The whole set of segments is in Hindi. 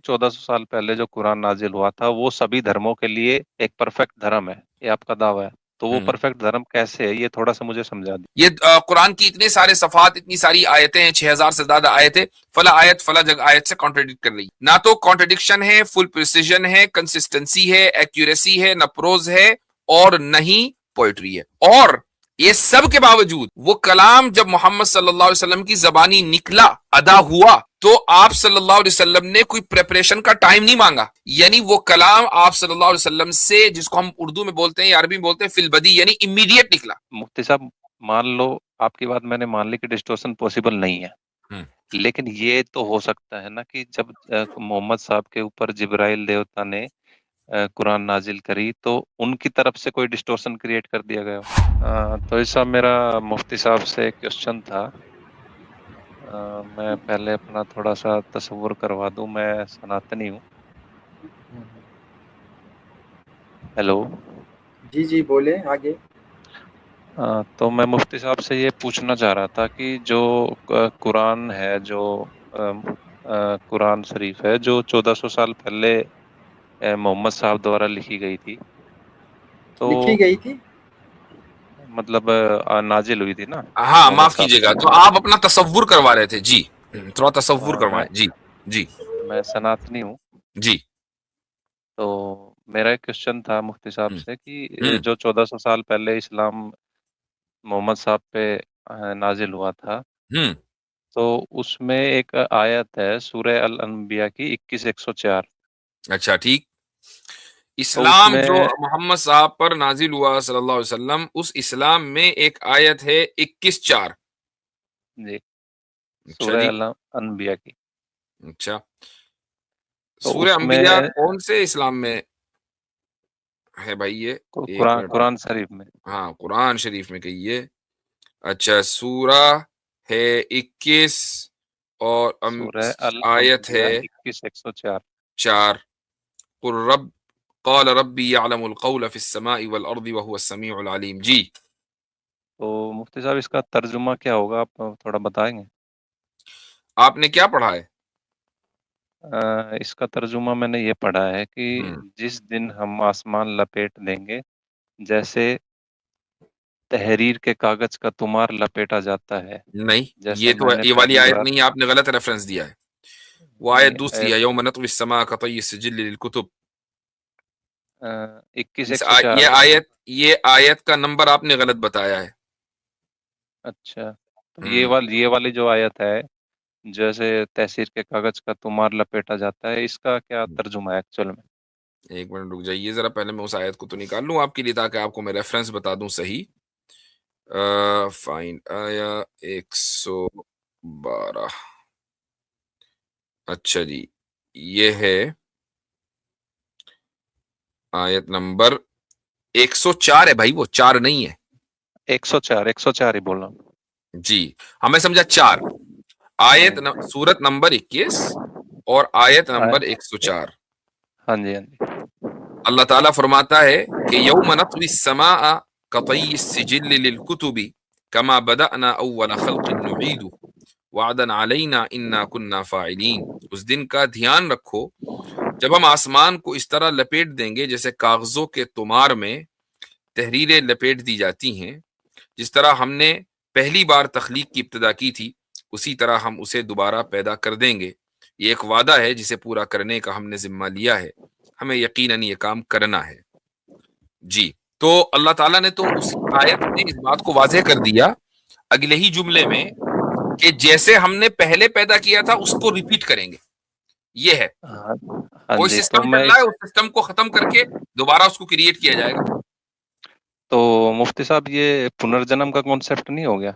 1400 साल पहले जो कुरान नाजिल हुआ था वो सभी धर्मों के लिए एक परफेक्ट धर्म है, ये आपका दावा है। तो वो हम्म। परफेक्ट धर्म कैसे है, ये थोड़ा सा मुझे समझा दीजिए। ये कुरान की इतने सारे सफात, इतनी सारी आयतें हैं, 6000 से ज्यादा आयतें, फला आयत फला जगह आयत से कॉन्ट्रेडिक्ट कर रही, ना तो कॉन्ट्रेडिक्शन है, फुल प्रिसीजन है, कंसिस्टेंसी है, एक्यूरेसी है, न प्रोज है और न ही पोइट्री है। और ये सब के बावजूद वो कलाम जब मोहम्मद सल्लल्लाहु अलैहि वसल्लम की जबानी निकला, अदा हुआ, तो आप सल्लल्लाहु अलैहि वसल्लम ने कोई प्रेपरेशन का टाइम नहीं मांगा। यानी वो कलाम आप सल्लल्लाहु अलैहि वसल्लम से, जिसको हम उर्दू में बोलते हैं या अरबी में बोलते हैं फिलबदी, यानी इमीडिएट निकला। मुफ्ती साहब, मान लो आपकी बात मैंने मान ली कि डिस्टोर्शन पॉसिबल नहीं है, हम्म। लेकिन ये तो हो सकता है ना कि जब मोहम्मद साहब के ऊपर जिब्राइल देवता ने कुरान नाजिल करी तो उनकी तरफ से कोई डिस्टोर्शन क्रिएट कर दिया गया हो। तो ऐसा मेरा मुफ्ती साहब से क्वेश्चन था। मैं पहले अपना थोड़ा सा तसव्वुर करवा दूं, मैं सनातनी हूँ। हेलो। जी जी बोले आगे। तो मैं मुफ्ती साहब से ये पूछना चाह रहा था कि जो कुरान है, जो कुरान शरीफ है जो 1400 साल पहले मोहम्मद साहब द्वारा लिखी गई थी, तो लिखी गई थी। मतलब नाजिल हुई थी ना हाँ, मोहम्मद माफ साहब के कीजिएगा, तो ऊपर। आप अपना तसव्वुर करवा रहे थे जी। थोड़ा तसव्वुर मैं करवाएं जी। जी। मैं सनातनी हूँ। जी। तो मेरा एक क्वेश्चन था मुफ्ती साहब हम्म। से कि हम्म। जो 1400 साल पहले इस्लाम मोहम्मद साहब पे नाजिल हुआ था, हम्म। तो उसमें एक आयत है सूरह अल अनबिया की 21-104। अच्छा, ठीक। तो इस्लाम जो उसमें मोहम्मद साहब पर नाजिल हुआ सल्लल्लाहु अलैहि वसल्लम, उस इस्लाम में एक आयत है 21:4। जी, अच्छा सूरह जी। अल अनबिया की। अच्छा, तो सूरह अंबिया उसमें कौन से इस्लाम में है भाई ये? एक कुरान मिनट। कुरान शरीफ में हाँ, कुरान शरीफ में कहिए। अच्छा, सूरा है 21 और सूरह अल आयत है अनबिया 21-104। 4। कुल रब क़ाल रब्बी यअलमुल क़ौल फ़िस समाई वल अर्दि व हुवस समीउल अलीम। जी। तो मुफ्ती साहब इसका तर्जुमा क्या होगा, आप थोड़ा बताएंगे? आपने क्या पढ़ा है? इसका तर्जुमा मैंने ये पढ़ा है कि हम्म। जिस दिन हम आसमान लपेट देंगे, जैसे तहरीर के कागज का तुमार लपेटा जाता है, नहीं, जैसे ये तो मैंने ये वाली पहली आयत बार। नहीं है, आपने गलत रेफरेंस दिया है। वो आयत नहीं, दूसरी है, यौम नतविस समा कतय्यि सिजिल लिल कुतुब। 21-104। ये आयत का नंबर आपने गलत बताया है। अच्छा, तो हम्म। ये वाली जो आयत है, जैसे तहसीर के कागज का तुमार लपेटा जाता है, इसका क्या तर्जुमा है एक्चुअल में? एक मिनट रुक जाइए जरा, पहले मैं उस आयत को तो निकाल लूं आपके लिए, ताकि आपको मैं रेफरेंस बता दूं सही। फाइंड आया 112। अच्छा जी, ये है आयत नंबर 104 है भाई, वो 4 नहीं है। 104 ही बोल रहा हूँ। जी, हमें समझा 4। सूरत नंबर 21 और आयत नंबर हाँ 104। हाँ जी, हाँ जी। अल्लाह ताला फरमाता है कि यौम नत्वी समा कतई सिजिल लिल कुतुबी कमा बदअना अव्वल खल्किन नुईदु वादन अलैना इन्ना कुन्ना फाइलीन। उस दिन का ध्यान रखो जब हम आसमान को इस तरह लपेट देंगे जैसे कागजों के तुमार में तहरीरें लपेट दी जाती हैं, जिस तरह हमने पहली बार तख्लीक की इब्तिदा की थी, उसी तरह हम उसे दोबारा पैदा कर देंगे। ये एक वादा है जिसे पूरा करने का हमने जिम्मा लिया है, हमें यकीनन ये काम करना है। जी। तो अल्लाह ताला ने तो उस आयत में इस बात को वाज़ेह कर दिया अगले ही जुमले में कि जैसे हमने पहले पैदा किया था उसको रिपीट करेंगे। ये है, हाँ हाँ कोई जी। सिस्टम चल रहा है, उस सिस्टम को खत्म करके दोबारा उसको क्रिएट किया जाएगा। तो मुफ्ती साहब, ये पुनर्जन्म का कॉन्सेप्ट नहीं हो गया?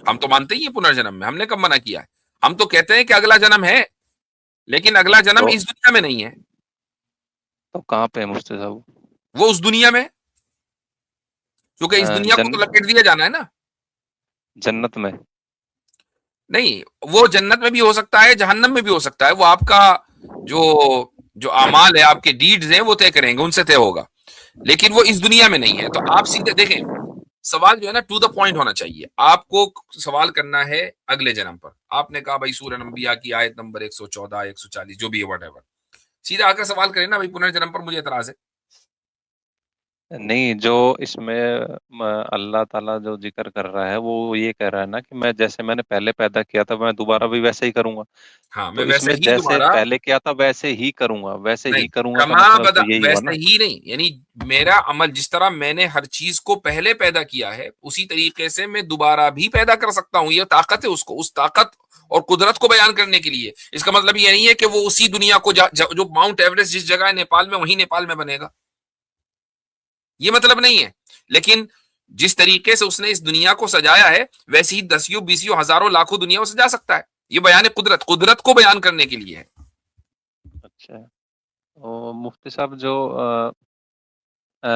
हम तो मानते ही है पुनर्जन्म में, हमने कब मना किया है? हम तो कहते हैं कि अगला जन्म है, लेकिन अगला जन्म तो इस दुनिया में नहीं है। तो कहाँ पे है मुफ्ती साहब? वो उस दुनिया में, क्योंकि इस दुनिया को जन तो लपेट दिया जाना है ना। जन्नत में? नहीं, वो जन्नत में भी हो सकता है, जहन्नम में भी हो सकता है। वो आपका जो जो अमाल है, आपके डीड्स हैं, वो तय करेंगे, उनसे तय होगा। लेकिन वो इस दुनिया में नहीं है। तो आप सीधे देखें, सवाल जो है ना टू द पॉइंट होना चाहिए। आपको सवाल करना है अगले जन्म पर। आपने कहा भाई सूरह अंबिया की आयत नंबर 114 140 जो भी है, वट सीधा आकर सवाल करें ना भाई, पुनर्जन्म पर मुझे एतराज है। नहीं, जो इसमें अल्लाह ताला जो जिक्र कर रहा है वो ये कह रहा है ना कि मैं जैसे मैंने पहले पैदा किया था मैं दोबारा भी वैसे ही करूंगा। हाँ, मैं तो वैसे इसमें ही जैसे दोबारा, पहले किया था वैसे ही करूंगा, वैसे नहीं, ही करूंगा का कमा मतलब बदा, तो यही हुआ वैसे ना। ही नहीं, यानी मेरा अमल जिस तरह मैंने हर चीज को पहले पैदा किया है उसी तरीके से मैं दोबारा भी पैदा कर सकता हूं। ये ताकत है उसको, उस ताकत और कुदरत को बयान करने के लिए। इसका मतलब ये नहीं है कि वो उसी दुनिया को जो माउंट एवरेस्ट जिस जगह है नेपाल में, वही नेपाल में बनेगा, ये मतलब नहीं है। लेकिन जिस तरीके से उसने इस दुनिया को सजाया है वैसे ही दसियों बीसियों हजारों लाखों दुनिया को सजा सकता है। ये बयान कुदरत, कुदरत को बयान करने के लिए है। अच्छा, तो मुफ्ती साहब जो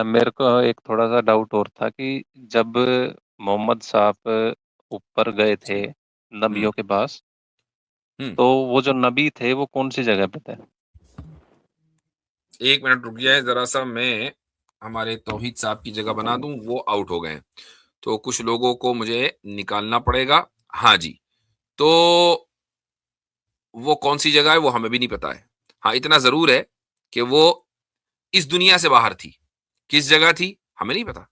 मेरे को एक थोड़ा सा डाउट और था कि जब मोहम्मद साहब ऊपर गए थे हम्म नबियों के पास, हम्म तो वो जो नबी थे वो कौन सी जगह पे थे? एक मिनट रुक जाए जरा सा, मैं हमारे तौहीद साहब की जगह बना दूं, वो आउट हो गए हैं, तो कुछ लोगों को मुझे निकालना पड़ेगा। हाँ जी, तो वो कौन सी जगह है वो हमें भी नहीं पता है। हाँ, इतना जरूर है कि वो इस दुनिया से बाहर थी। किस जगह थी हमें नहीं पता।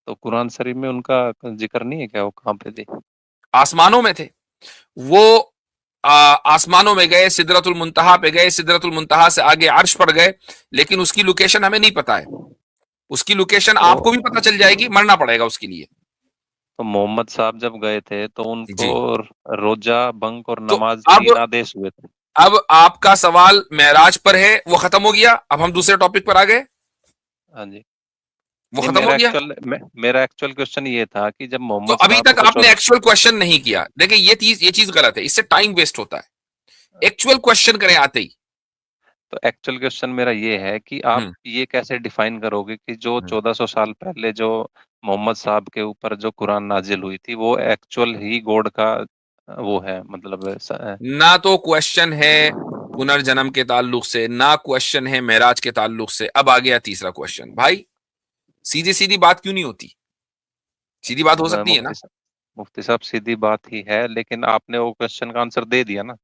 तो कुरान शरीफ में उनका जिक्र नहीं है क्या, वो कहाँ पे थे? आसमानों में थे वो। आसमानों में गए, सिदरतुल मुंतहा पे गए, सिदरतुल मुंतहा से आगे अर्श पर गए, लेकिन उसकी लोकेशन हमें नहीं पता है। उसकी लोकेशन तो आपको भी पता चल जाएगी, मरना पड़ेगा उसके लिए। तो मोहम्मद साहब जब गए थे तो उनको जी, रोजा, बंक और तो नमाज अब 3 आदेश हुए थे। अब आपका सवाल मेराज पर है, वो खत्म हो गया। अब हम दूसरे टॉपिक पर आ गए, हाँ जी। वो नहीं, खत्म हो गया। मेरा एक्चुअल क्वेश्चन ये था कि जब तो मोहम्मद अभी साहब तक को आपने 14। एक्चुअल क्वेश्चन नहीं किया। देखिए ये चीज गलत है, इससे टाइम वेस्ट होता है। एक्चुअल क्वेश्चन करें आते ही। तो एक्चुअल क्वेश्चन मेरा ये है कि आप हम्म ये कैसे डिफाइन करोगे कि जो हम्म 1400 साल पहले जो मोहम्मद साहब के ऊपर जो कुरान नाजिल हुई थी वो एक्चुअल ही गॉड का वो है, मतलब ना तो क्वेश्चन है पुनर्जन्म के ताल्लुक से, ना क्वेश्चन है मेराज के ताल्लुक से। अब आ गया तीसरा क्वेश्चन। भाई, सीधी सीधी बात क्यों नहीं होती? सीधी बात हो सकती है ना। मुफ्ती साहब सीधी बात ही है, लेकिन आपने वो क्वेश्चन का आंसर दे दिया ना,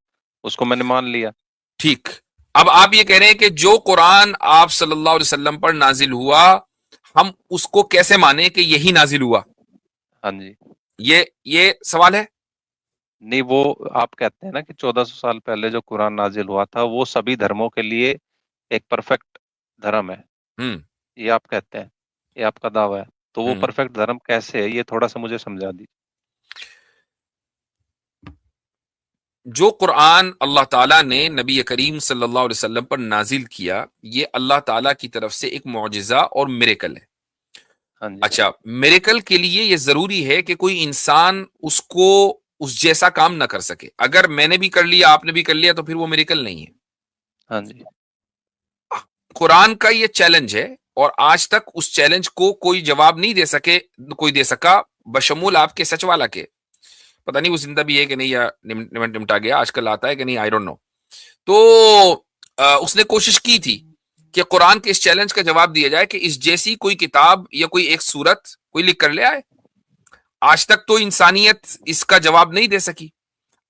उसको मैंने मान लिया। ठीक। अब आप ये कह रहे हैं कि जो कुरान आप सल्लल्लाहु अलैहि वसल्लम पर नाजिल हुआ, हम उसको कैसे माने कि यही नाजिल हुआ? हाँ जी। ये सवाल है। नहीं, वो आप कहते हैं ना कि 1400 साल पहले जो कुरान नाजिल हुआ था वो सभी धर्मों के लिए एक परफेक्ट धर्म है, हम्म ये आप कहते हैं, ये आपका दावा है। तो वो हम्म परफेक्ट धर्म कैसे है, ये थोड़ा सा मुझे समझा दीजिए। जो कुरान अल्लाह ताला ने नबी करीम सल्लल्लाहु अलैहि वसल्लम पर नाजिल किया, ये अल्लाह ताला की तरफ से एक मौजिजा और मिरेकल है। हाँ जी। अच्छा, मिरेकल के लिए ये जरूरी है कि कोई इंसान उसको उस जैसा काम ना कर सके। अगर मैंने भी कर लिया, आपने भी कर लिया, तो फिर वो मिरेकल नहीं है। हाँ जी। कुरान का ये चैलेंज है, और आज तक उस चैलेंज को कोई जवाब नहीं दे सके, कोई दे सका, बशमूल आपके सच वाला के। पता नहीं वो जिंदा भी है कि नहीं, या निमटा गया, आजकल आता है कि नहीं, आई डोंट नो। तो उसने कोशिश की थी कि कुरान के इस चैलेंज का जवाब दिया जाए कि इस जैसी कोई किताब या कोई एक सूरत कोई लिख कर ले आए। आज तक तो इंसानियत इसका जवाब नहीं दे सकी।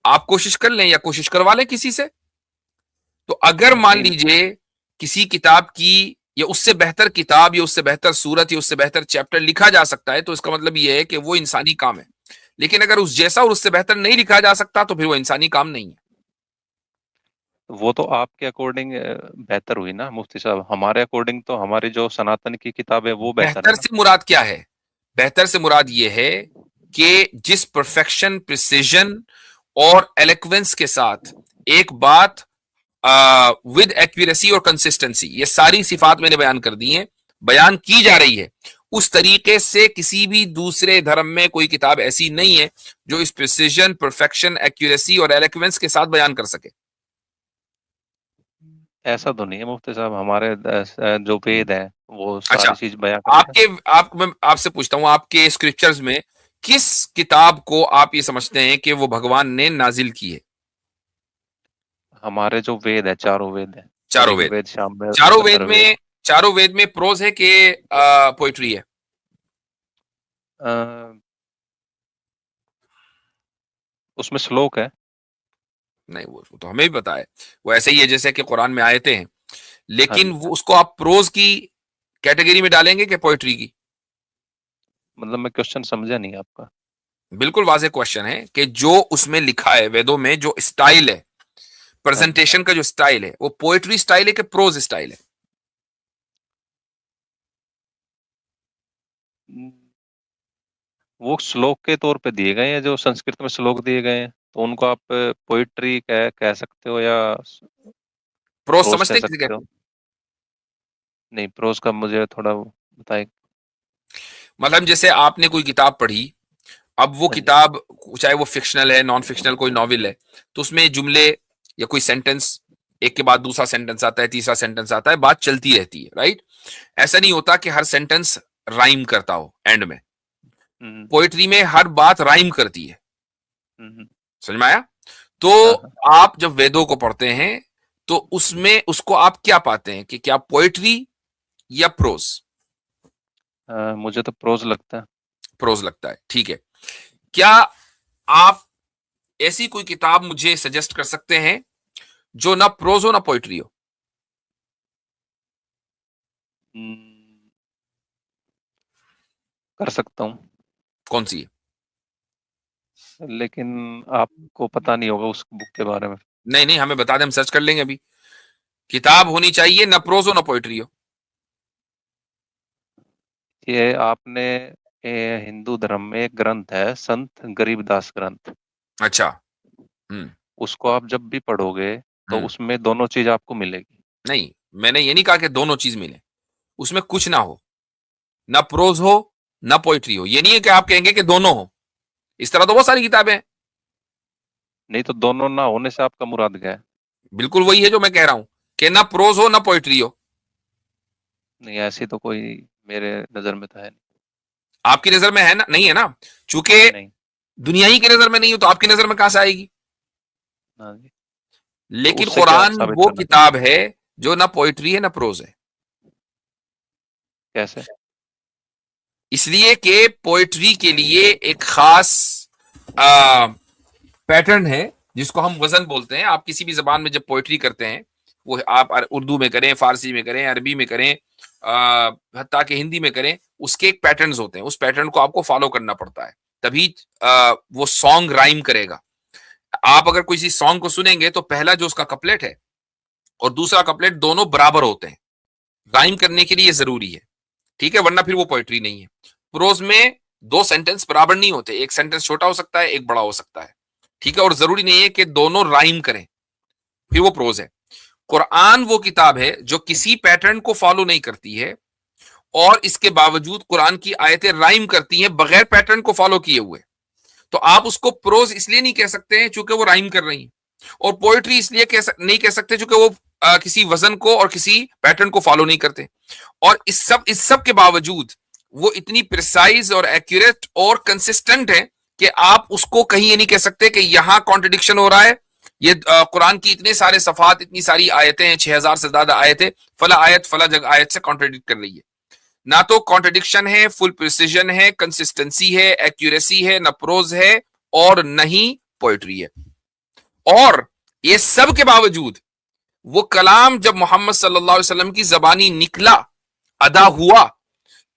आप कोशिश कर लें या कोशिश करवा लें किसी से। तो अगर मान नहीं, लीजिए किसी किताब की या उससे बेहतर किताब या उससे बेहतर सूरत या उससे बेहतर चैप्टर लिखा जा सकता है, तो इसका मतलब यह है कि वो इंसानी काम है। लेकिन अगर उस जैसा और उससे बेहतर नहीं लिखा जा सकता, तो फिर वो इंसानी काम नहीं है। वो तो आपके अकॉर्डिंग बेहतर हुई ना मुफ्ती साहब, हमारे अकॉर्डिंग तो हमारी जो सनातन की किताब है वो बेहतर है बेहतर ना। से मुराद क्या है? बेहतर से मुराद यह है कि जिस परफेक्शन, प्रिसीजन और एलोक्वेंस के साथ एक बात विद एक्यूरेसी और कंसिस्टेंसी, ये सारी सिफात मैंने बयान कर दी हैं, बयान की जा रही है, उस तरीके से किसी भी दूसरे धर्म में कोई किताब ऐसी नहीं है जो इस प्रिसीजन, परफेक्शन, एक्यूरेसी और एलोक्वेंस के साथ बयान कर सके। ऐसा तो नहीं है मुफ्ती साहब, हमारे जो वेद है वो अच्छा, सारी चीज बयां करते हैं। मैं आपसे पूछता हूं, आपके स्क्रिप्चर्स में किस किताब को आप ये समझते हैं कि वो भगवान ने नाजिल की है? हमारे जो वेद है, चारों वेद है, चारों वेद। ऋग्वेद, सामवेद, चारों वेद अथर्ववेद। में चारों वेद में प्रोज है कि पोइट्री है? अ, उसमें श्लोक है। नहीं, वो तो हमें भी पता है, वो ऐसे ही है जैसे कि कुरान में आयतें हैं, हाँ लेकिन जी। वो उसको आप प्रोज की कैटेगरी में डालेंगे कि पोएट्री की? मतलब मैं क्वेश्चन समझा नहीं आपका। बिल्कुल वाज़ेह क्वेश्चन है कि जो उसमें लिखा है वेदों में, जो स्टाइल है, हाँ जी। प्रेजेंटेशन का जो स्टाइल है, वो पोएट्री स्टाइल है कि प्रोज स्टाइल है? उम, वो श्लोक के तौर पे दिए गए हैं, जो संस्कृत में श्लोक दिए गए हैं, तो उनको आप पोएट्री कह सकते हो या प्रोज प्रोज़ कह समझते हैं किसे सकते कहते हो। हैं? नहीं, प्रोज़ का मुझे थोड़ा बताएँ। मतलब जैसे आपने कोई किताब पढ़ी, अब वो हाँ जी। किताब चाहे वो फिक्शनल है, नॉन फिक्शनल कोई नॉवेल है, तो उसमें जुमले या कोई सेंटेंस, एक के बाद दूसरा सेंटेंस आता है, तीसरा सेंटेंस आता है, बात चलती रहती है, राइट? ऐसा नहीं होता कि हर सेंटेंस राइम करता हो एंड में। हुँ, हुँ। पोएट्री में हर बात राइम करती है। हुँ, हुँ। समझ में आया? तो हाँ, हाँ। आप जब वेदों को पढ़ते हैं, तो उसमें उसको आप क्या पाते हैं कि क्या पोएट्री या प्रोज? मुझे तो प्रोज़ लगता है। प्रोज लगता है, ठीक है। क्या आप ऐसी कोई किताब मुझे सजेस्ट कर सकते हैं जो ना प्रोज हो ना पोएट्री हो? हुँ, कर सकता हूँ, कौन सी है? लेकिन आपको पता नहीं होगा उस बुक के बारे में। नहीं नहीं, हमें बता दें, हम सर्च कर लेंगे अभी। किताब होनी चाहिए ना प्रोज हो ना पोएट्री हो। ये आपने हिंदू धर्म में एक ग्रंथ है, संत गरीबदास ग्रंथ। अच्छा। हम्म। उसको आप जब भी पढ़ोगे, तो हम्म। उसमें दोनों चीज़ आपको मिलेगी। नहीं, मैंने ये नहीं कहा कि दोनों चीज मिले, उसमें कुछ ना हो, ना प्रोज हो ना पोएट्री हो। ये नहीं है कि आप कहेंगे कि दोनों हो, इस तरह तो बहुत सारी किताबें हैं। नहीं तो दोनों ना होने से आपका मुराद क्या है? बिल्कुल वही है जो मैं कह रहा हूं कि ना प्रोज हो ना पोएट्री हो। नहीं, ऐसी तो कोई मेरे नज़र में तो है नहीं। आपकी नजर में है ना? नहीं है ना? चूंकि नहीं। दुनिया ही की नजर में नहीं हो, तो आपकी नजर में कहां से आएगी? हाँ जी। तो लेकिन उससे क्या आप कुरान साबित वो करना चाहते किताब हैं? है जो ना पोएट्री है ना प्रोज है। कैसे? इसलिए कि पोएट्री के लिए एक खास पैटर्न है जिसको हम वजन बोलते हैं। आप किसी भी जबान में जब पोएट्री करते हैं, वो आप उर्दू में करें, फारसी में करें, अरबी में करें, हत्ता कि हिंदी में करें, उसके एक पैटर्न्स होते हैं। उस पैटर्न को आपको फॉलो करना पड़ता है, तभी वो सॉन्ग राइम करेगा। आप अगर किसी सॉन्ग को सुनेंगे तो पहला जो उसका कपलेट है और दूसरा कपलेट दोनों बराबर होते हैं, राइम करने के लिए ये जरूरी है, ठीक है? वरना फिर वो पोएट्री नहीं है। प्रोज में दो सेंटेंस बराबर नहीं होते, एक सेंटेंस छोटा हो सकता है, एक बड़ा हो सकता है, ठीक है? और जरूरी नहीं है कि दोनों राइम करें, फिर वो प्रोज है। कुरान वो किताब है जो किसी पैटर्न को फॉलो नहीं करती है, और इसके बावजूद कुरान की आयतें राइम करती हैं बगैर पैटर्न को फॉलो किए हुए। तो आप उसको प्रोज इसलिए नहीं कह सकते हैं चूंकि वो राइम कर रही है, और पोएट्री इसलिए नहीं कह सकते चूंकि वो किसी वजन को और किसी पैटर्न को फॉलो नहीं करते। और इस सब के बावजूद वो इतनी प्रिसाइज और एक्यूरेट और कंसिस्टेंट है कि आप उसको कहीं ये नहीं कह सकते कि यहां कॉन्ट्रडिक्शन हो रहा है। ये कुरान की इतने सारे सफात, इतनी सारी आयतें हैं, 6000 से ज्यादा आयतें, फला आयत फला जगह आयत से कॉन्ट्रडिक्ट कर रही है। ना तो कॉन्ट्रडिक्शन है, फुल प्रिसीजन है, कंसिस्टेंसी है, एक्यूरेसी है, न प्रोज है और न ही पोएट्री है। और ये सब के बावजूद वो कलाम जब मोहम्मद सल्लल्लाहु अलैहि वसल्लम की जबानी निकला, अदा हुआ,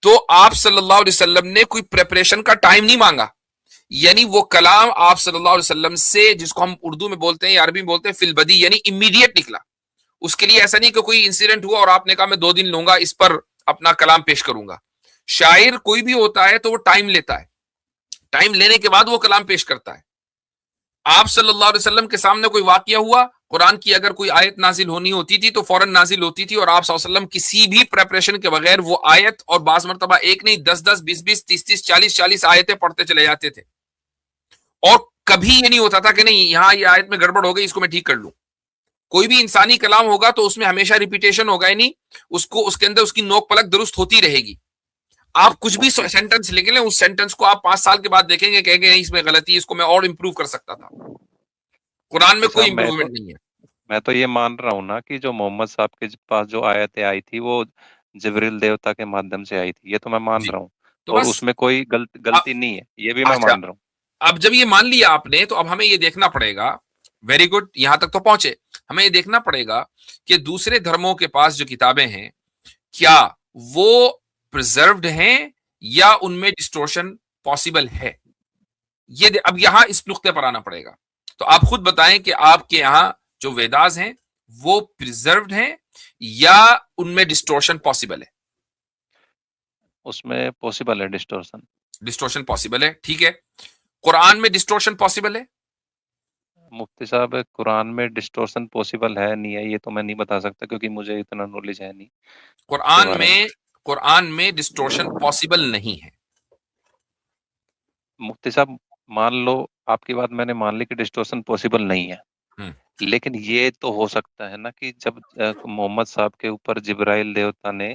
तो आप सल्लल्लाहु अलैहि वसल्लम ने कोई प्रेपरेशन का टाइम नहीं मांगा। यानी वो कलाम आप सल्लल्लाहु अलैहि वसल्लम से, जिसको हम उर्दू में बोलते हैं या अरबी में बोलते हैं फिलबदी, यानी इमीडिएट निकला। उसके लिए ऐसा नहीं कि कोई इंसिडेंट हुआ और आपने कहा मैं 2 दिन लूंगा, इस पर अपना कलाम पेश करूंगा। शायर कोई भी होता है तो वो टाइम लेता है, टाइम लेने के बाद वो कलाम पेश करता है। आप सल्लल्लाहु अलैहि वसल्लम के सामने कोई वाकया हुआ, कुरान की अगर कोई आयत नाजिल होनी होती थी तो फौरन नाजिल होती थी, और आप सल्लल्लाहु अलैहि वसल्लम किसी भी प्रेपरेशन के बगैर वो आयत, और बाज मरतबा एक नहीं 10-10, 20-20, 30-30, 40-40 आयतें पढ़ते चले जाते थे। और कभी ये नहीं होता था कि नहीं यहां ये आयत में गड़बड़ हो गई, इसको मैं ठीक कर लूं। कोई भी इंसानी कलाम होगा तो उसमें हमेशा रिपीटेशन होगा, यानी उसको उसके अंदर उसकी नोक पलक दुरुस्त होती रहेगी। आप कुछ भी सेंटेंस लिख लें, उस सेंटेंस को आप 5 साल के बाद देखेंगे, कहेंगे इसमें गलती है, इसको मैं और इंप्रूव कर सकता था। कुरान में मुफ्ती कोई साहब, इंप्रूवमेंट नहीं है। मैं तो ये मान रहा हूँ ना कि जो मोहम्मद साहब के पास जो आयतें आई थी, वो जिब्रील देवता के माध्यम से आई थी। ये तो मैं मान जी। रहा हूँ, तो और बस उसमें कोई अ, गलती नहीं है, ये भी मैं अच्छा, मान रहा हूँ। अब जब ये मान लिया आपने, तो अब हमें ये देखना पड़ेगा वेरी गुड, यहां तक तो पहुंचे। हमें ये देखना पड़ेगा कि दूसरे धर्मों के पास जो किताबें हैं, क्या वो प्रिजर्व्ड हैं या उनमें डिस्टोर्शन पॉसिबल है। अब यहां इस नुक्ते पर आना पड़ेगा। तो आप खुद बताएं कि आपके यहां जो वेदास हैं वो प्रिजर्व्ड हैं या उनमें डिस्टोर्शन पॉसिबल है। उसमें पॉसिबल है डिस्टॉर्शन। डिस्टोर्शन पॉसिबल है, ठीक है। कुरान में डिस्टोर्शन पॉसिबल है। मुफ्ती साहब, कुरान में डिस्टॉर्शन पॉसिबल है नहीं है ये तो मैं नहीं बता सकता, क्योंकि मुझे इतना नॉलेज है नहीं उसके कुरान बारे में। में कुरान में डिस्टोर्शन पॉसिबल नहीं है। मुफ्ती साहब, मान लो आपकी बात मैंने मान ली कि डिस्टॉर्शन पॉसिबल नहीं है, हम्म, लेकिन ये तो हो सकता है ना कि जब मोहम्मद साहब के ऊपर जिब्राइल देवता ने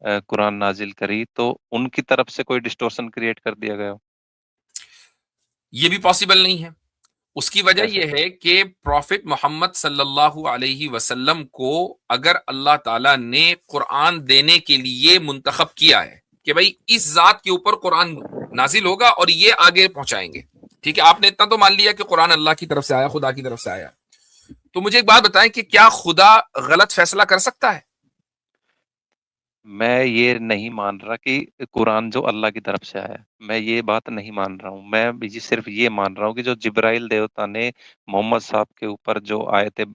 कुरान नाजिल करी तो उनकी तरफ से कोई डिस्टॉर्शन क्रिएट कर दिया गया हो। ये भी पॉसिबल नहीं है। उसकी वजह कैसे? यह है कि प्रॉफिट मोहम्मद सल्लल्लाहु अलैहि वसल्लम को अगर अल्लाह ताला ने कुरान देने के लिए मुंतखब किया है कि भाई इस जात के ऊपर कुरान नाजिल होगा और ये आगे पहुंचाएंगे, ठीक है, आपने इतना तो मान लिया कि कुरान अल्लाह की तरफ से आया, खुदा की तरफ से आया, तो मुझे एक बात बताएं कि क्या खुदा गलत फैसला कर सकता है। मैं ये नहीं मान रहा कि कुरान जो अल्लाह की तरफ से आया है, मैं ये बात नहीं मान रहा हूँ। मैं सिर्फ ये मान रहा हूँ कि जो जिब्राइल देवता ने मोहम्मद साहब के ऊपर जो आयतें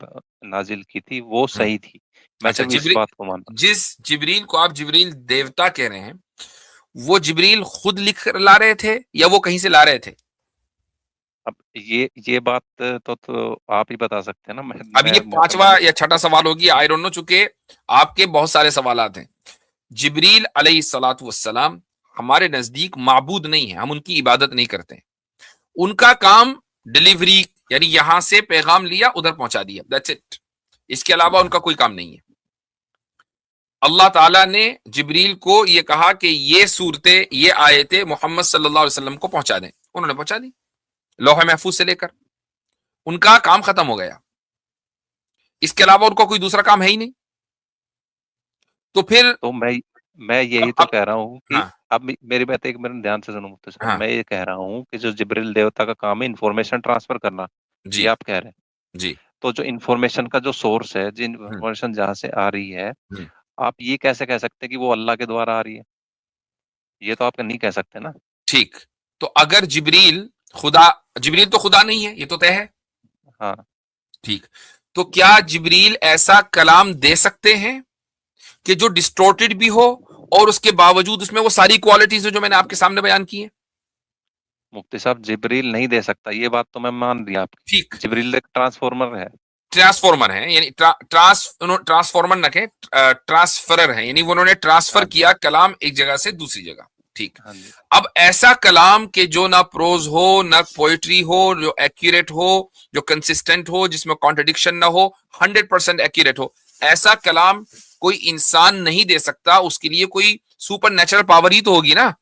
नाजिल की थी वो हम्म, सही थी। मैं अच्छा, सिर्फ इस बात को मान रहा हूँ। जिस जिब्रील को आप जिब्रील देवता कह रहे हैं, वो जिब्रील खुद लिख ला रहे थे या वो कहीं से ला रहे थे। अब ये बात तो आप ही बता सकते हैं ना। अब ये मैं पांचवा मैंने या छठा सवाल होगी, आई डोंट नो, चूंकि आपके बहुत सारे सवालात हैं। जिब्रील अलैहिस्सलातु वस्सलाम हमारे नजदीक माबूद नहीं है, हम उनकी इबादत नहीं करते। उनका काम डिलीवरी, यानी यहां से पैगाम लिया उधर पहुंचा दिया, दैट्स इट। इसके अलावा उनका कोई काम नहीं है। अल्लाह ताला ने जिब्रील को ये कहा कि ये सूरतें, ये आयतें मोहम्मद सल्लल्लाहु अलैहि वसल्लम को पहुंचा दें, उन्होंने पहुंचा दी, लौह महफूज से लेकर। उनका काम खत्म हो गया। इसके अलावा उनका कोई दूसरा काम है ही नहीं। तो फिर तो मैं यही तो अब कह रहा हूँ कि हाँ, अब मेरी बात एक मिनट ध्यान से सुनो मुफ्ती साहब। हाँ, मैं ये कह रहा हूँ कि जो जिब्रील देवता का काम है इंफॉर्मेशन ट्रांसफर करना, जी, ये आप कह रहे हैं। जी, तो जो इंफॉर्मेशन का जो सोर्स है, जिन हम्म, इंफॉर्मेशन जहाँ से आ रही है, हम्म, आप ये कैसे कह सकते हैं कि वो अल्लाह के द्वारा आ रही है? ये तो आप नहीं कह सकते ना। ठीक। तो अगर जिब्रील खुदा, जिब्रील तो खुदा नहीं है, ये तो तय है। हाँ। ठीक। तो क्या जिब्रील ऐसा कलाम दे सकते हैं कि जो डिस्टोर्टेड भी हो और उसके बावजूद उसमें वो सारी क्वालिटीज जो मैंने आपके सामने बयान की है। मुफ्ती साहब, जिब्रील नहीं दे सकता, ये बात तो मैं मान रही आपकी। ठीक। जिब्रील एक ट्रांसफॉर्मर है। ट्रांसफॉर्मर है, यानी ट्रांसफॉर्मर न कहे, ट्रांसफरर है, यानी उन्होंने ट्रांसफर हाँ जी। किया कलाम एक जगह से दूसरी जगह। ठीक। हाँ जी। अब ऐसा कलाम के जो ना प्रोज हो ना पोएट्री हो, जो एक्यूरेट हो, जो कंसिस्टेंट हो, जिसमें कॉन्ट्रडिक्शन ना हो, 100% एक्यूरेट हो, ऐसा कलाम कोई इंसान नहीं दे सकता। उसके लिए कोई सुपर नेचुरल पावर ही तो होगी ना।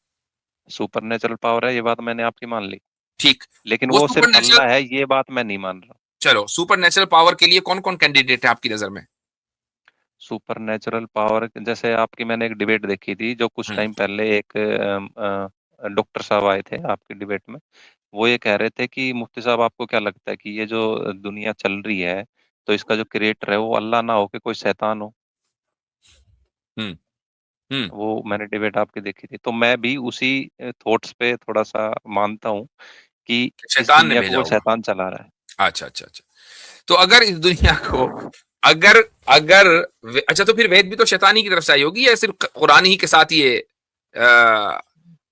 सुपर नेचुरल पावर है, ये बात मैंने आपकी मान ली, ठीक। लेकिन वो वो सुपर सिर्फ नेचुरल, अल्लाह है, ये बात मैं नहीं मान रहा। चलो, सुपर नेचुरल पावर के लिए कौन कौन कैंडिडेट है आपकी नजर में। सुपर नेचुरल पावर, जैसे आपकी मैंने एक डिबेट देखी थी जो कुछ हम्म, टाइम पहले, एक डॉक्टर साहब आए थे आपकी डिबेट में। वो ये कह रहे थे कि मुफ्ती साहब, आपको क्या लगता है कि ये जो दुनिया चल रही है, तो इसका जो क्रिएटर है वो अल्लाह ना हो के कोई शैतान हो? हम्म, हम्म। वो मैंने डिबेट आपकी देखी थी, तो मैं भी उसी थॉट्स पे थोड़ा सा मानता हूँ कि इस शैतान ने दुनिया को भेजा कोई होगा। शैतान चला रहा है। अच्छा, अच्छा, अच्छा। तो अगर इस दुनिया को, अगर अगर अच्छा, तो फिर वेद भी तो शैतानी की तरफ से आई होगी या सिर्फ कुरान ही के साथ ये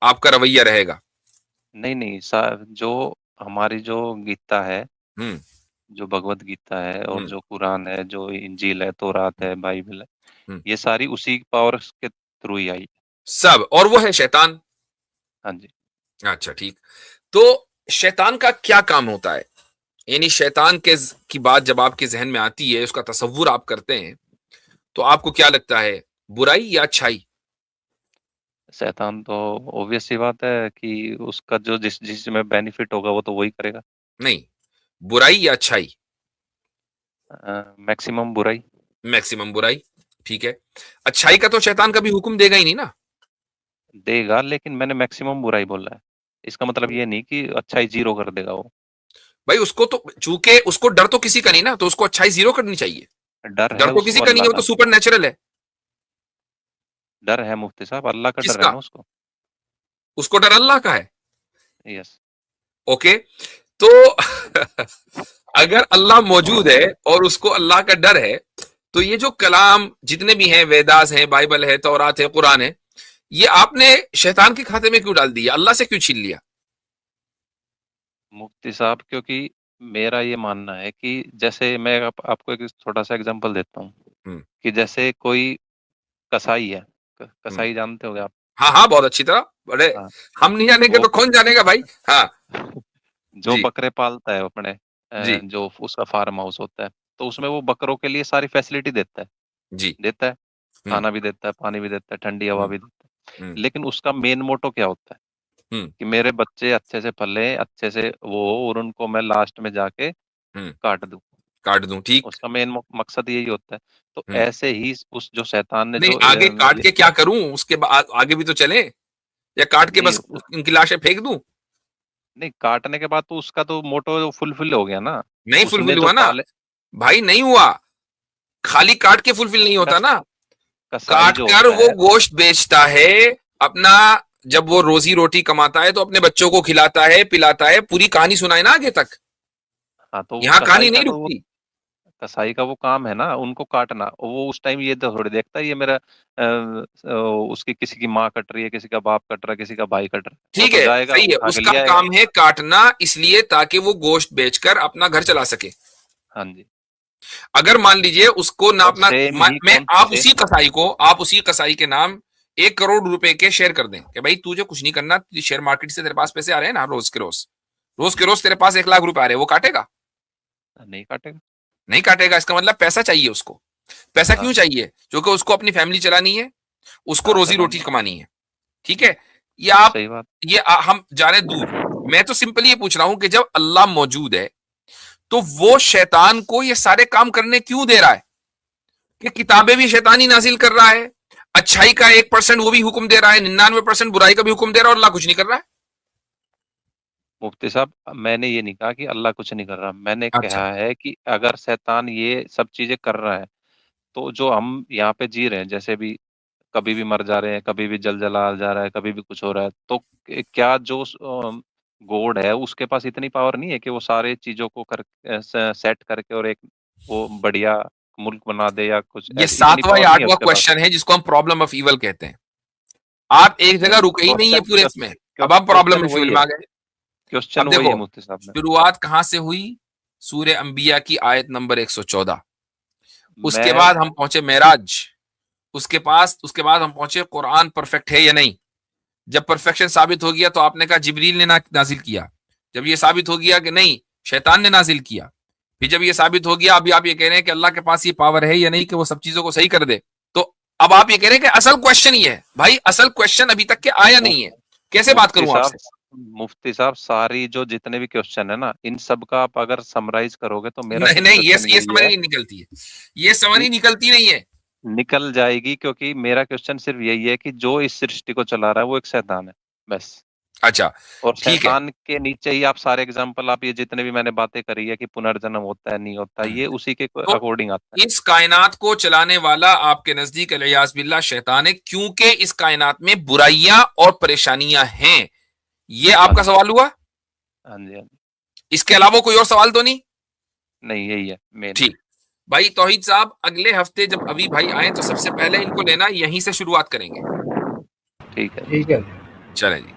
आपका रवैया रहेगा। नहीं नहीं, जो हमारी जो गीता है, हम्म, जो भगवत गीता है, और हम्म, जो कुरान है, जो इंजील है, तौरात है, बाइबल है, हम्म। ये सारी उसी पावर के थ्रू ही आई। सब, और वो है शैतान। हाँ जी। अच्छा, ठीक। तो शैतान का क्या काम होता है, यानी शैतान के की बात जब आपके जहन में आती है, उसका तसव्वुर आप करते हैं, तो आपको क्या लगता है, बुराई या अच्छाई। शैतान तो ऑब्वियस सी बात है कि उसका जो जिसमें बेनिफिट होगा वो तो वही करेगा। नहीं, बुराई या अच्छाई। मैक्सिमम बुराई। मैक्सिमम बुराई, ठीक है। अच्छाई का तो शैतान कभी हुक्म देगा ही नहीं ना। देगा, लेकिन मैंने मैक्सिमम बुराई बोला है। इसका मतलब ये नहीं कि अच्छाई जीरो कर देगा वो। भाई उसको तो चूंकि उसको डर तो किसी का नहीं ना, तो उसको अच्छाई जीरो करनी चाहिए। डर है डर तो किसी उसको का नहीं है, अल्लाह वो तो का, सुपर नेचुरल है। डर है मुफ्ती साहब, अल्लाह का डर है किसका? ना उसको। उसको डर अल्लाह का है। यस। ओके, तो अगर अल्लाह मौजूद है और उसको अल्लाह का डर है, तो ये जो कलाम जितने भी हैं, वेदास हैं, बाइबल है, तौरात है, कुरान है, ये आपने शैतान के खाते में क्यों डाल दिया, अल्लाह से क्यों छीन लिया? मुफ्ती साहब क्योंकि मेरा ये मानना है कि जैसे मैं आपको एक छोटा सा एग्जांपल देता हूँ हम्म, कि जैसे कोई कसाई है, हम्म। कसाई जानते होगे आप। हाँ हाँ, बहुत अच्छी तरह। अरे हाँ। हम नहीं जानेंगे वो तो कौन जानेगा भाई। हाँ। जो जी बकरे पालता है अपने, जी जो उसका फार्म हाउस होता है, तो उसमें वो बकरों के लिए सारी फैसिलिटी देता है, जी। देता है, हम्म खाना भी देता है, पानी भी देता है, ठंडी हवा हम्म भी देता हम्म है। लेकिन उसका मेन मोटो क्या होता है हम्म कि मेरे बच्चे अच्छे से पले, अच्छे से वो, और उनको मैं लास्ट में जाके हम्म। काट दूं। काट दूं, ठीक। उसका मेन मकसद यही होता है। तो हम्म। ऐसे ही उस जो शैतान ने नहीं, जो आगे काट के क्या करूं, उसके बाद आगे भी तो चले, या काट के नहीं बस उनकी लाशें फेंक दूं? नहीं, काटने के बाद तो उसका तो मोटो फुलफिल हो गया ना। नहीं उसने फुलफिल जो हुआ ना पाले, भाई, नहीं हुआ। खाली काट के फुलफिल नहीं होता कस, ना। कसाई काट जो कर होता वो है, गोश्त बेचता है अपना। जब वो रोजी रोटी कमाता है तो अपने बच्चों को खिलाता है, पिलाता है। पूरी कहानी सुनाए ना आगे तक, हाँ तो वो यहां कहानी कसाई का नहीं तो वो रुकती। कसाई का वो काम है ना उनको काटना। और वो उस टाइम ये तो थोड़ी देखता है ये मेरा उसकी किसी की माँ कट रही है, किसी का बाप कट रहा है, किसी का भाई कट रहा है, वो ठीक तो है, जाएगा सही है, उठा के उसका ले आएगा। काम है काटना, इसलिए ताकि वो गोश्त बेचकर अपना घर चला सके। हाँ जी। अगर मान लीजिए उसको ना और अपना, सेम ही मैं कौन आप से, उसी कसाई को, आप उसी कसाई के नाम 1 करोड़ रुपए के शेयर कर दें कि भाई तुझे कुछ नहीं करना, तुझे शेयर मार्केट से तेरे पास पैसे आ रहे हैं ना, रोज के रोज, रोज के रोज तेरे पास 1 लाख रुपए आ रहे हैं, वो काटेगा? नहीं काटेगा। नहीं काटेगा। इसका मतलब पैसा चाहिए उसको। पैसा हाँ क्यों चाहिए? क्योंकि उसको अपनी फैमिली चलानी है, उसको हाँ, रोजी रोटी चलानी। कमानी है। ठीक है, ये आप, सही बात। हम जाने दूर। मैं तो सिंपली ये पूछ रहा हूं कि जब अल्लाह मौजूद है, तो वो शैतान को ये सारे काम करने क्यों दे रहा है? कि किताबें भी शैतान ही नाजिल कर रहा है, अच्छाई का 1% वो भी हुक्म दे रहा है, 99% बुराई का भी हुक्म दे रहा है, और अल्लाह कुछ नहीं कर रहा है। मुफ्ती साहब मैंने ये नहीं कहा कि अल्लाह कुछ नहीं कर रहा, मैंने अच्छा। कहा है कि अगर शैतान ये सब चीजें कर रहा है, तो जो हम यहाँ पे जी रहे हैं, जैसे भी कभी भी मर जा रहे हैं, कभी भी जलजला जा रहा है, कभी भी कुछ हो रहा है, तो क्या जो गॉड है उसके पास इतनी पावर नहीं है कि वो सारे चीजों को सेट करके और एक वो बढ़िया मुल्क बना दे, या कुछ ये ऐसी इतनी 7वां पावर या नहीं है 8वां उसके पास। क्वेश्चन है जिसको हम प्रॉब्लम ऑफ इवल कहते हैं। आप एक जगह नहीं, रुके ही नहीं है पूरे इसमें। अब आप प्रॉब्लम क्वेश्चन ऑफ इवल वही में है, आ गए। क्वेश्चन अब वही देखो, है मुफ्ती साहब ने। शुरुआत कहां से हुई? सूर्य अंबिया की आयत नंबर 114। उसके मैं बाद हम पहुंचे मेराज। उसके बाद हम पहुंचे कुरान परफेक्ट है या नहीं। जब परफेक्शन साबित हो गया तो आपने कहा जिब्रील ने नाजिल किया। जब ये साबित हो गया कि नहीं, शैतान ने नाजिल किया। फिर जब ये साबित हो गया, अभी आप ये कह रहे हैं कि अल्लाह के पास ये पावर है या नहीं कि वो सब चीजों को सही कर दे। तो अब आप ये कह रहे हैं कि असल क्वेश्चन ये है। भाई असल क्वेश्चन अभी तक के आया नहीं है, कैसे बात मुफ्ती करूं साहब, आपसे? सारी जो जितने भी क्वेश्चन है ना, इन सब का आप अगर समराइज करोगे तो मेरा नहीं सिर्फ नहीं, क्वेश्चन ये यही समझ है नहीं निकलती है, ये समझ कि ही निकलती नहीं है। निकल जाएगी, क्योंकि मेरा क्वेश्चन सिर्फ यही है कि जो इस सृष्टि को चला रहा है वो एक शैतान है, बस। अच्छा, और ठीक है। शैतान के नीचे ही आप सारे एग्जाम्पल, आप ये जितने भी मैंने बातें करी है कि पुनर्जन्म होता है नहीं होता, ये उसी के तो अकॉर्डिंग आता है। इस कायनात को चलाने वाला आपके नजदीक अलियास बिल्लाह शैतान है, क्योंकि इस कायनात में बुराइयां और परेशानियां हैं। ये हाँ आपका जी, सवाल हुआ? हाँ जी, हाँ जी। इसके अलावा कोई और सवाल तो नहीं? नहीं, यही है मेन। ठीक। भाई तौहीद साहब, अगले हफ्ते जब अभी भाई आए तो सबसे पहले इनको लेना, यहीं से शुरुआत करेंगे। ठीक है। ठीक है। चलें जी।